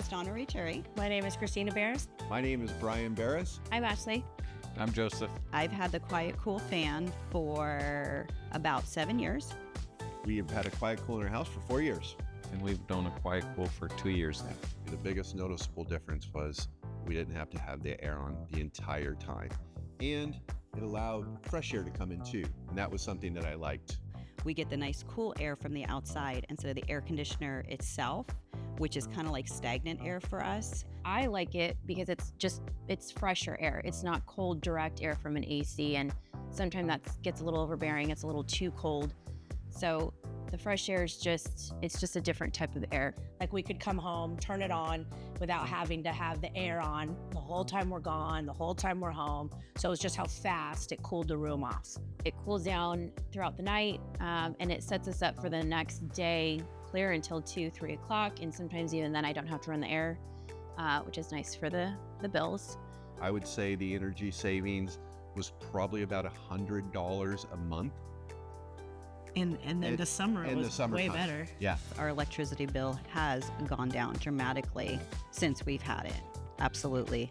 is Donna Cherry. My name is Christina Barris. My name is Brian Barris. I'm Ashley. I'm Joseph. I've had the QuietCool fan for about 7 years. We have had a QuietCool in our house for 4 years. And we've known a QuietCool for 2 years now. The biggest noticeable difference was we didn't have to have the air on the entire time. And it allowed fresh air to come in too. And that was something that I liked. We get the nice cool air from the outside instead of the air conditioner itself, which is kind of like stagnant air for us. I like it because it's fresher air. It's not cold, direct air from an AC. And sometimes that gets a little overbearing. It's a little too cold. So the fresh air is just a different type of air. Like we could come home, turn it on without having to have the air on the whole time we're gone, the whole time we're home. So it's just how fast it cooled the room off. It cools down throughout the night, and it sets us up for the next day clear until 2, 3 o'clock. And sometimes even then I don't have to run the air, which is nice for the bills. I would say the energy savings was probably about $100 a month. And then the summer in was the way summertime. better. Yeah. Our electricity bill has gone down dramatically since we've had it. Absolutely.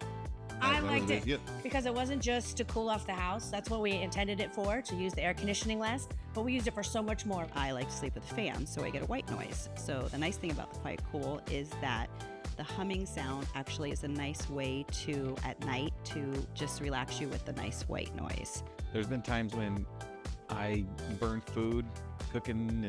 I liked it Yep. because it wasn't just to cool off the house. That's what we intended it for, to use the air conditioning less, but we used it for so much more. I like to sleep with a fan, so I get a white noise. So the nice thing about the QuietCool is that the humming sound actually is a nice way to, at night, to just relax you with the nice white noise. There's been times when I burn food cooking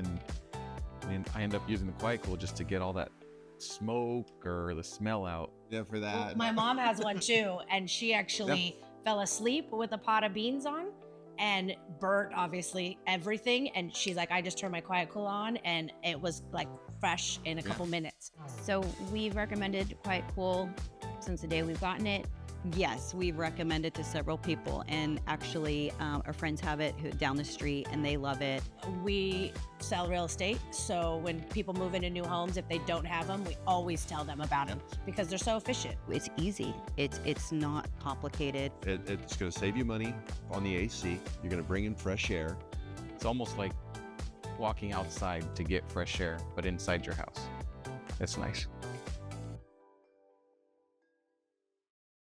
and I end up using the QuietCool just to get all that smoke or the smell out. Yeah, for that. My mom has one too, and she actually fell asleep with a pot of beans on and burnt obviously everything. And she's like, I just turned my QuietCool on and it was like fresh in a couple minutes. So we've recommended QuietCool since the day we've gotten it. Yes, we've recommended to several people, and actually our friends have it down the street and they love it. We sell real estate, so when people move into new homes, if they don't have them, we always tell them about them because they're so efficient. It's easy. It's not complicated. It's going to save you money on the AC. You're going to bring in fresh air. It's almost like walking outside to get fresh air, but inside your house. It's nice.